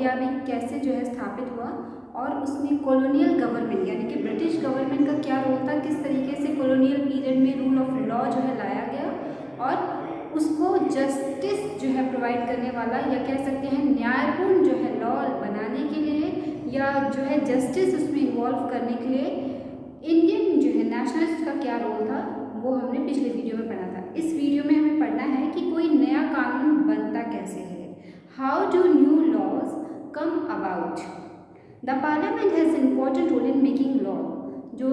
India में कैसे जो है स्थापित हुआ और उसमें कॉलोनियल गवर्नमेंट यानी कि ब्रिटिश गवर्नमेंट का क्या रोल था, किस तरीके से कॉलोनियल पीरियड में रूल ऑफ लॉ जो है लाया गया और उसको जस्टिस जो है प्रोवाइड करने वाला या कह सकते हैं न्यायपूर्ण जो है लॉ बनाने के लिए या जो है जस्टिस उसमें इन्वॉल्व करने के लिए इंडियन जो है नेशनलिस्ट का क्या रोल था, वो हमने पिछले वीडियो में पढ़ा था। इस वीडियो में हमें पढ़ना है कि कोई नया कानून बनता कैसे है, how do new laws come about. The parliament has important role in making law. जो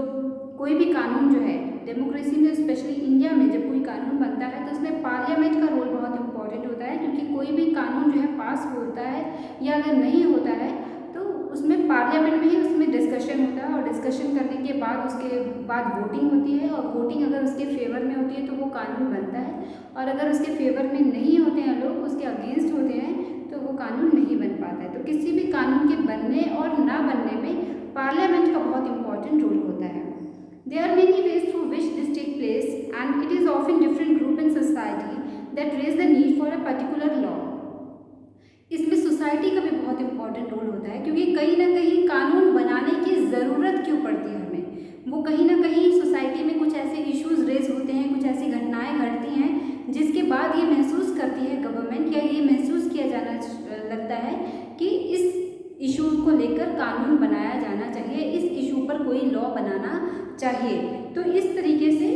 कोई भी कानून जो है डेमोक्रेसी में, स्पेशली इंडिया में जब कोई कानून बनता है तो उसमें पार्लियामेंट का रोल बहुत इंपॉर्टेंट होता है, क्योंकि कोई भी कानून जो है पास होता है या अगर नहीं होता है तो उसमें पार्लियामेंट में ही उसमें डिस्कशन होता है और डिस्कशन करने के बाद उसके बाद वोटिंग होती है और वोटिंग अगर उसके फेवर में होती है तो वो कानून बनता है और अगर उसके फेवर में नहीं होते हैं लोग, उसके अगेंस्ट होते हैं, तो वो कानून नहीं बन पाता है। तो किसी भी कानून के बनने और ना बनने में पार्लियामेंट का बहुत इंपॉर्टेंट रोल होता है। There are many ways through which this takes place and it is often different group in society that raise the need for a particular law. इसमें सोसाइटी का भी बहुत इंपॉर्टेंट रोल होता है, क्योंकि कहीं ना कहीं कानून बनाने की ज़रूरत क्यों पड़ती है हमें, वो कहीं ना कहीं सोसाइटी में कुछ ऐसे इश्यूज रेज होते हैं, कुछ ऐसी घटनाएं घटती हैं जिसके बाद ये महसूस करती है गवर्नमेंट या ये महसूस किया जाना लगता है कि इस इशू को लेकर कानून बनाया जाना चाहिए, इस इशू पर कोई लॉ बनाना चाहिए। तो इस तरीके से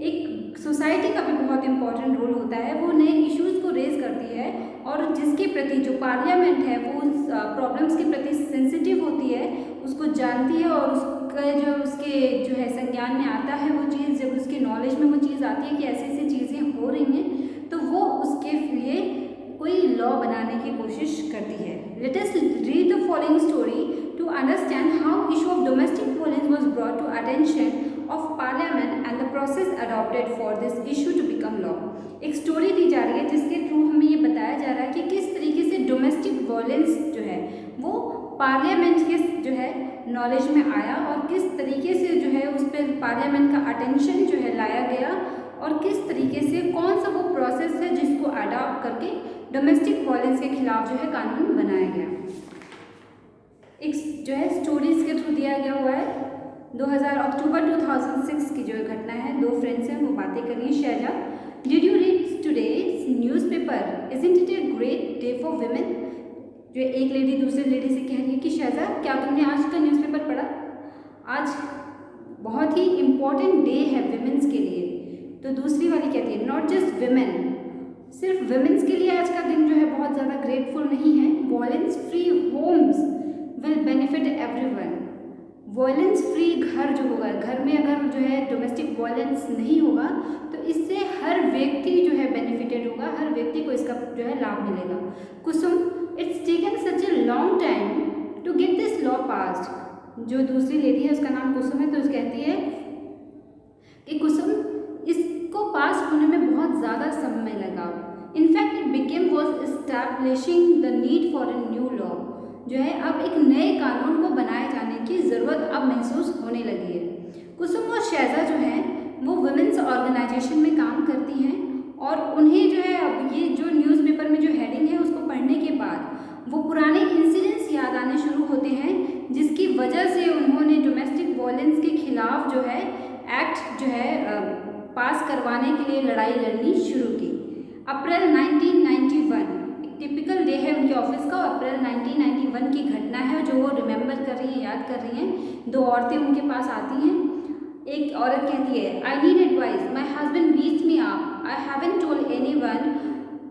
एक सोसाइटी का भी बहुत इंपॉर्टेंट रोल होता है, वो नए इश्यूज़ को रेज करती है और जिसके प्रति जो पार्लियामेंट है वो उस प्रॉब्लम्स के प्रति सेंसिटिव होती है, उसको जानती है और उसका जो उसके जो है संज्ञान में आता है वो चीज़, जब उसके नॉलेज में वो चीज़ आती है कि ऐसी ऐसी चीज़ें हो रही हैं, तो वो उसके लिए कोई लॉ बनाने की कोशिश करती है। Let us read the following story to understand how issue of domestic violence was brought to attention of parliament and the process adopted for this issue to become law. एक स्टोरी दी जा रही है जिसके थ्रू हमें ये बताया जा रहा है कि किस तरीके से डोमेस्टिक वायलेंस जो है वो पार्लियामेंट के जो है नॉलेज में आया और किस तरीके से जो है उस पर पार्लियामेंट का अटेंशन जो है लाया गया और किस तरीके से कौन सा वो प्रोसेस है जिसको अडॉप्ट करके डोमेस्टिक वायलेंस के खिलाफ जो है कानून बनाया गया। एक जो है स्टोरीज के थ्रू दिया गया हुआ है। अक्टूबर 2006 की जो घटना है, दो फ्रेंड्स हैं वो बातें कर रही हैं। Shaija, did you read today's newspaper, isn't it a great day for women. जो एक लेडी दूसरी लेडी से कह रही है कि शैजा क्या तुमने आज का न्यूज़पेपर पढ़ा, आज बहुत ही इम्पॉर्टेंट डे है विमेंस के लिए। तो दूसरी वाली कहती है नॉट जस्ट विमेन, सिर्फ विमेंस के लिए आज का दिन जो है बहुत ज़्यादा ग्रेटफुल नहीं है। Violence free homes will benefit everyone. Violence free घर जो होगा, घर में अगर जो है डोमेस्टिक वायलेंस नहीं होगा तो इससे हर व्यक्ति जो है बेनिफिटेड होगा, हर व्यक्ति को इसका जो है लाभ मिलेगा। Kusum, it's taken such a long time to get this law passed. जो दूसरी लेडी है उसका नाम कुसुम है, तो उस कहती है कि कुसुम, इसको पास होने में बहुत ज़्यादा समय लगा। In fact it became was establishing the need for a new law. जो है अब एक नए कानून को बनाए जाने की ज़रूरत अब महसूस होने लगी है। कुसुम और शैजा जो हैं वो वुमेन्स ऑर्गेनाइजेशन में काम करती हैं और उन्हें जो है अब ये जो न्यूज़पेपर में जो हेडिंग है उसको पढ़ने के बाद वो पुराने इंसिडेंट्स याद आने शुरू होते हैं, जिसकी वजह से उन्होंने डोमेस्टिक वायलेंस के खिलाफ जो है एक्ट जो है पास करवाने के लिए लड़ाई लड़नी शुरू की। अप्रैल 1991 एक टिपिकल डे है उनके ऑफिस का। अप्रैल 1991 की घटना है जो वो रिमेंबर कर रही हैं, याद कर रही हैं। दो औरतें उनके पास आती हैं। एक औरत कहती है I need advice, my husband beats me up, I haven't told anyone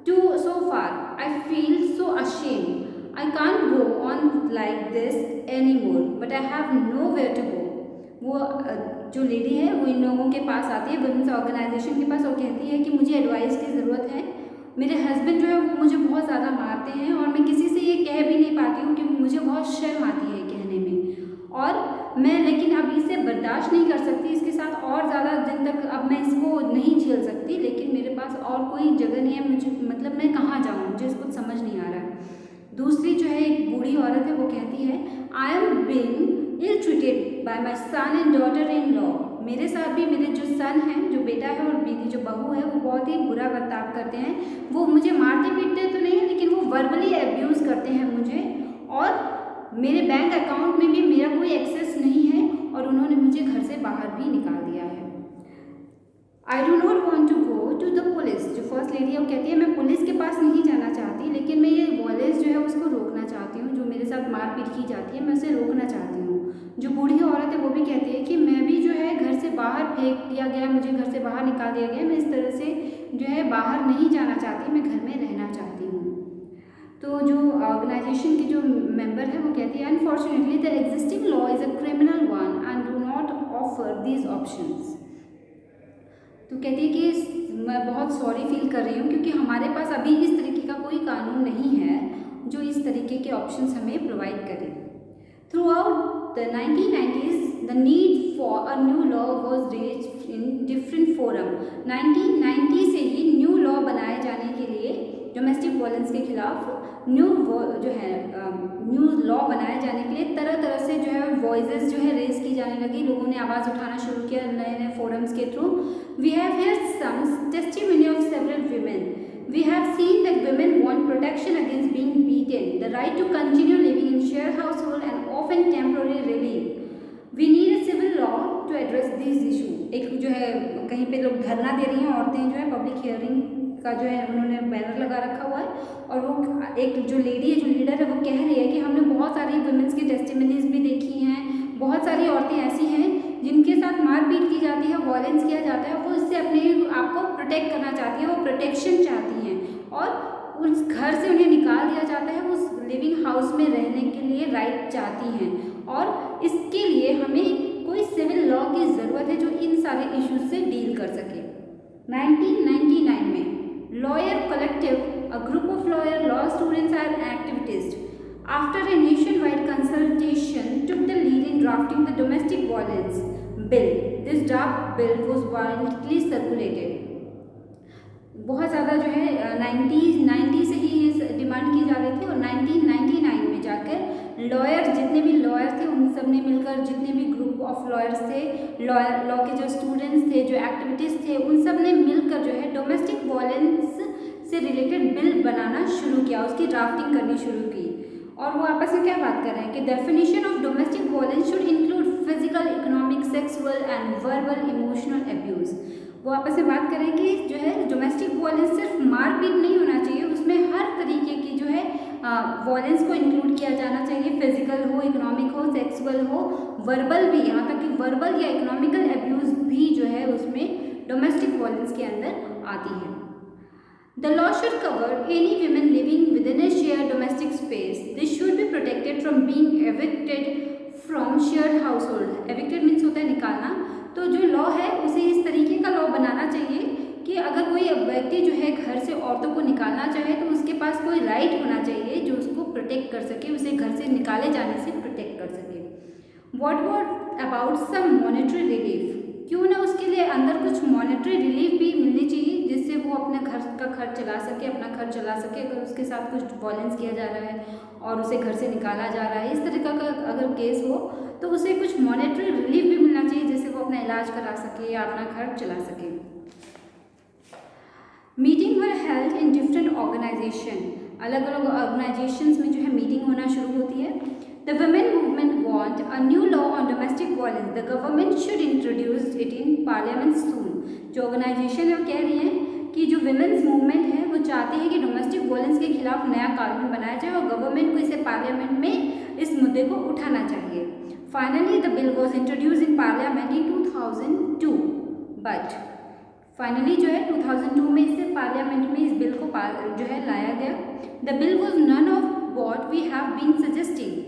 to so far, I feel so ashamed, I can't go on like this any more, but I have no where to go. वो जो lady है वो इन लोगों के पास आती है, women's organisation के पास, और कहती है कि मुझे एडवाइस की ज़रूरत है। मेरे हस्बैंड जो है वो मुझे बहुत ज़्यादा मारते हैं और मैं किसी से ये कह भी नहीं पाती हूँ क्योंकि मुझे बहुत शर्म आती है कहने में, और मैं लेकिन अब इसे बर्दाश्त नहीं कर सकती, इसके साथ और ज़्यादा दिन तक अब मैं इसको नहीं झेल सकती, लेकिन मेरे पास और कोई जगह नहीं है, मुझे मतलब मैं कहाँ जाऊँ, मुझे इसको समझ नहीं आ रहा है। दूसरी जो है एक बूढ़ी औरत है वो कहती है I am being ill treated by my son and daughter in law. मेरे साथ भी मेरे जो सन हैं, जो बेटा है और मेरी जो बहू है वो बहुत ही बुरा बर्ताव करते हैं। वो मुझे मारते पीटते तो नहीं है लेकिन वो वर्बली एब्यूज़ करते हैं मुझे, और मेरे बैंक अकाउंट में भी मेरा कोई एक्सेस नहीं है और उन्होंने मुझे घर से बाहर भी निकाल दिया है। I do not want to go to the police. जो फर्स्ट लेडी है वो कहती है मैं पुलिस के पास नहीं जाना चाहती, लेकिन मैं ये वायलेंस जो है उसको रोकना चाहती हूँ, जो मेरे साथ मारपीट की जाती है मैं उसे रोकना चाहती हूँ। जो बूढ़ी औरत है वो भी कहती है कि मैं भी जो है घर से बाहर फेंक दिया गया, मुझे घर से बाहर निकाल दिया गया, मैं इस तरह से जो है बाहर नहीं जाना चाहती, मैं घर में रहना चाहती हूँ। तो जो ऑर्गेनाइजेशन की जो मेंबर है वो कहती है unfortunately the existing law is a criminal one and do not offer these options. तो कहती है कि मैं बहुत सॉरी फील कर रही हूँ क्योंकि हमारे पास अभी इस तरीके का कोई कानून नहीं है जो इस तरीके के ऑप्शंस हमें प्रोवाइड करे। Through out the 1990s, the need for a new law was raised in different forum. 1990 से ही न्यू लॉ बनाए जाने के लिए डोमेस्टिक वायलेंस के खिलाफ न्यू लॉ बनाए जाने के लिए तरह तरह से जो है वॉइसेस जो है रेज की जाने लगी, लोगों ने आवाज़ उठाना शुरू किया नए नए फोरम्स के थ्रू। We have heard some testimony of several women. We have seen that women want protection against being beaten, the right to continue living in shared household and often temporary relief. We need a civil law to address these issues. एक जो है कहीं पे लोग धरना दे रही हैं औरतें जो है पब्लिक हियरिंग का जो है उन्होंने बैनर लगा रखा हुआ है और वो एक जो लेडी है जो लीडर है वो कह रही है कि हमने बहुत सारी वुमेन्स की टेस्टिमनीज भी देखी हैं, बहुत सारी औरतें ऐसी हैं जिनके साथ मारपीट की जाती है, वायलेंस किया जाता है, वो इससे अपने आप को प्रोटेक्ट करना चाहती है, वो प्रोटेक्शन चाहती हैं और उस घर से उन्हें निकाल दिया जाता है, वो उस लिविंग हाउस में रहने के लिए राइट चाहती हैं और इसके लिए हमें कोई सिविल लॉ की ज़रूरत है जो इन सारे इश्यूज से डील कर सके। 1999 में lawyer collective, a group of lawyer, law students and activist after a nationwide consultation took the lead in drafting the domestic violence bill. This draft bill was widely circulated. बहुत ज़्यादा जो है 90 से ही ये डिमांड की जा रही थी और 1999 में जाकर लॉयर जितने भी लॉयर थे उन सब ने मिलकर, जितने भी ग्रुप ऑफ लॉयर्स थे, लॉ के जो स्टूडेंट्स थे, जो एक्टिविटीज़ थे, उन सब ने मिलकर जो है डोमेस्टिक वायलेंस से रिलेटेड बिल बनाना शुरू किया, उसकी ड्राफ्टिंग करनी शुरू की। और वो आपस में क्या बात कर रहे हैं कि definition of domestic violence should include physical, economic, sexual and verbal emotional abuse. वो आपस में बात करें कि जो है डोमेस्टिक वायलेंस सिर्फ मारपीट नहीं होना चाहिए, उसमें हर तरीके की जो है वायलेंस को इंक्लूड किया जाना चाहिए, फिजिकल हो, इकोनॉमिक हो, सेक्सुअल हो, वर्बल भी, यहाँ तक कि वर्बल या इकोनॉमिकल अब्यूज़ भी जो है उसमें डोमेस्टिक वायलेंस के अंदर आती है। The law should cover any women living within a shared domestic space. They should be protected from being evicted from shared household. Evicted means होता है निकालना। तो जो लॉ है उसे इस तरीके का लॉ बनाना चाहिए कि अगर कोई व्यक्ति जो है घर से औरतों को निकालना चाहे तो उसके पास कोई राइट होना चाहिए जो उसको प्रोटेक्ट कर सके, उसे घर से निकाले जाने से प्रोटेक्ट कर सके। What about some monetary relief? क्यों ना उसके लिए अंदर कुछ मॉनेटरी रिलीफ भी मिलनी चाहिए जिससे वो अपने घर का खर्च चला सके, अपना खर्च चला सके। अगर उसके साथ कुछ वायलेंस किया जा रहा है और उसे घर से निकाला जा रहा है, इस तरीके का अगर केस हो तो उसे कुछ मॉनेटरी रिलीफ भी मिलना चाहिए जिससे वो अपना इलाज करा सके या अपना खर्च चला सके। Meeting were held in different organisation, अलग अलग ऑर्गेनाइजेशंस में जो है मीटिंग होना शुरू होती है। The women movement want a new law on domestic violence. The government should introduce it in parliament soon. जो ऑर्गेनाइजेशन है वो कह रही है कि जो विमेंस मूवमेंट है वो चाहते हैं कि डोमेस्टिक वायलेंस के खिलाफ नया कानून बनाया जाए और गवर्नमेंट को इसे पार्लियामेंट में इस मुद्दे को उठाना चाहिए। Finally the bill was introduce in parliament in 2002, but finally जो है 2002 में इसे पार्लियामेंट में इस बिल को जो है लाया गया। The bill was none of what we have been suggesting.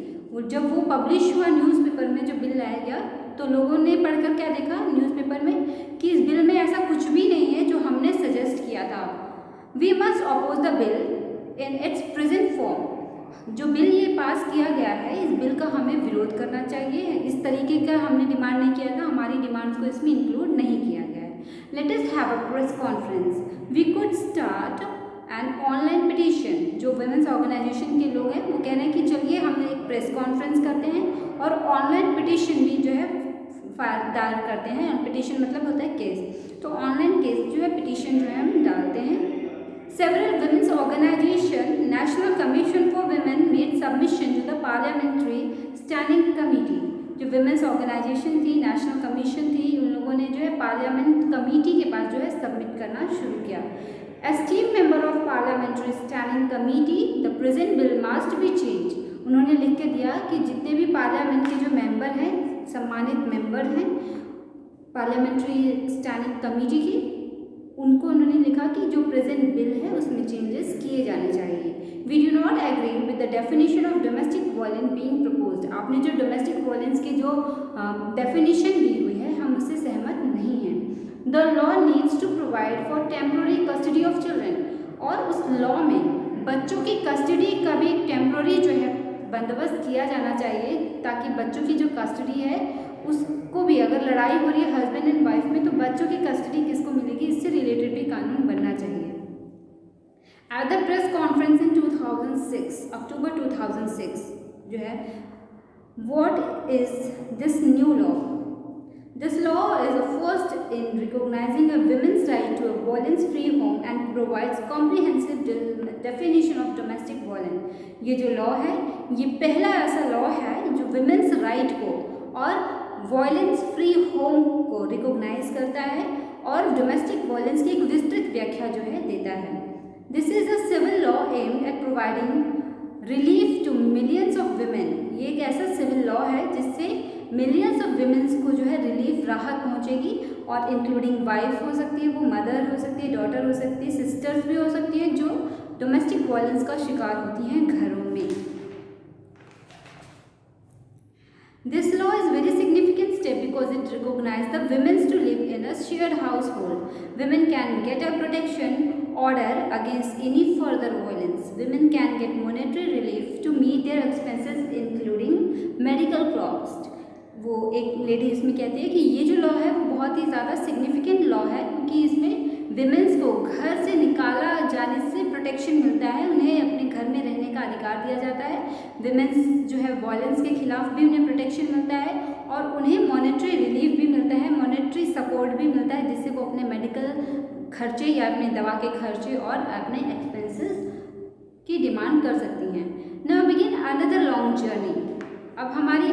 जब वो पब्लिश हुआ न्यूज़पेपर में, जो बिल लाया गया, तो लोगों ने पढ़कर क्या देखा न्यूज़पेपर में कि इस बिल में ऐसा कुछ भी नहीं है जो हमने सजेस्ट किया था। We must oppose the bill in its present form. जो बिल ये पास किया गया है इस बिल का हमें विरोध करना चाहिए। इस तरीके का हमने डिमांड नहीं किया था, हमारी डिमांड्स को इसमें इंक्लूड नहीं किया गया है। Let us have a press conference, we could start and online petition. जो वुमेन्स ऑर्गेनाइजेशन के लोग हैं वो कह रहे हैं कि चलिए हम एक प्रेस कॉन्फ्रेंस करते हैं और ऑनलाइन पिटीशन भी जो है दायर करते हैं। पिटीशन मतलब होता है केस, तो ऑनलाइन केस जो है पिटीशन जो है हम डालते हैं। Several women's organization, National Commission for Women made submission to the Parliamentary Standing Committee. जो विमेंस ऑर्गेनाइजेशन थी, नेशनल कमीशन थी, उन लोगों ने जो है पार्लियामेंट कमेटी के पास जो है सबमिट करना शुरू किया. Esteem member of parliamentary standing committee, the present bill must be change. उन्होंने लिख के दिया कि जितने भी पार्लियामेंट के जो मेंबर हैं, सम्मानित मेंबर हैं पार्लियामेंट्री स्टैंडिंग कमेटी की, उनको उन्होंने लिखा कि जो प्रेजेंट बिल है उसमें चेंजेस किए जाने चाहिए. We do not agree with the definition of domestic violence being proposed. आपने जो डोमेस्टिक वायलेंस की जो डेफिनेशन दी हुई है, हम उससे सहमत नहीं हैं. The law needs to provide for temporary custody of children. और उस लॉ में बच्चों की कस्टडी का भी टेम्प्रोरी जो है बंदोबस्त किया जाना चाहिए, ताकि बच्चों की जो कस्टडी है उसको भी, अगर लड़ाई हो रही है हस्बैंड एंड वाइफ में, तो बच्चों की कस्टडी किसको मिलेगी, इससे रिलेटेड भी कानून बनना चाहिए. At the press conference in 2006, अक्टूबर 2006 जो है, what is this new law? This law is a first in recognizing a women's right to a violence-free home and provides comprehensive definition of domestic violence. ये जो law है, ये पहला ऐसा law है जो विमेंस राइट को और वायलेंस फ्री होम को रिकॉग्नाइज करता है और डोमेस्टिक वायलेंस की एक विस्तृत व्याख्या जो है देता है. This is a civil law aimed at providing relief to millions of women. ये एक ऐसा सिविल लॉ है जिससे मिलियंस ऑफ विमेंस को जो है रिलीफ, राहत पहुंचेगी, और इंक्लूडिंग वाइफ हो सकती है, वो मदर हो सकती है, डॉटर हो सकती है, सिस्टर्स भी हो सकती है, जो डोमेस्टिक वायलेंस का शिकार होती हैं घरों में. This law is very significant step because it recognizes the women to live in a shared household. Women can get a protection order against any further violence. Women can get monetary relief to meet their expenses including medical cost. वो एक lady इसमें कहती है कि ये जो law है वो बहुत ही ज़्यादा सिग्निफिकेंट लॉ है, क्योंकि इसमें विमेंस को घर से निकाला जाने से प्रोटेक्शन मिलता है, उन्हें अपने घर में रहने का अधिकार दिया जाता है. विमेंस जो है वायलेंस के खिलाफ भी उन्हें प्रोटेक्शन मिलता है, और उन्हें मॉनेटरी रिलीफ भी मिलता है, मॉनेटरी सपोर्ट भी मिलता है, जिससे वो अपने मेडिकल खर्चे या अपने दवा के खर्चे और अपने एक्सपेंसेस की डिमांड कर सकती हैं. Now begin another long journey. अब हमारी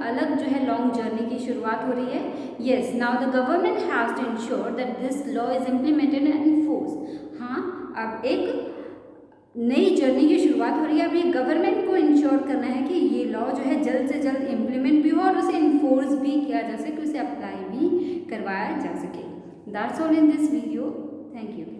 अलग जो है लॉन्ग जर्नी की शुरुआत हो रही है. Yes, now the government has to ensure that this law is implemented and enforce. हाँ, अब एक नई जर्नी की शुरुआत हो रही है. अब ये गवर्नमेंट को इंश्योर करना है कि ये लॉ जो है जल्द से जल्द इम्प्लीमेंट भी हो और उसे इन्फोर्स भी किया जा सके, उसे अप्लाई भी करवाया जा सके. That's all in this video. Thank you.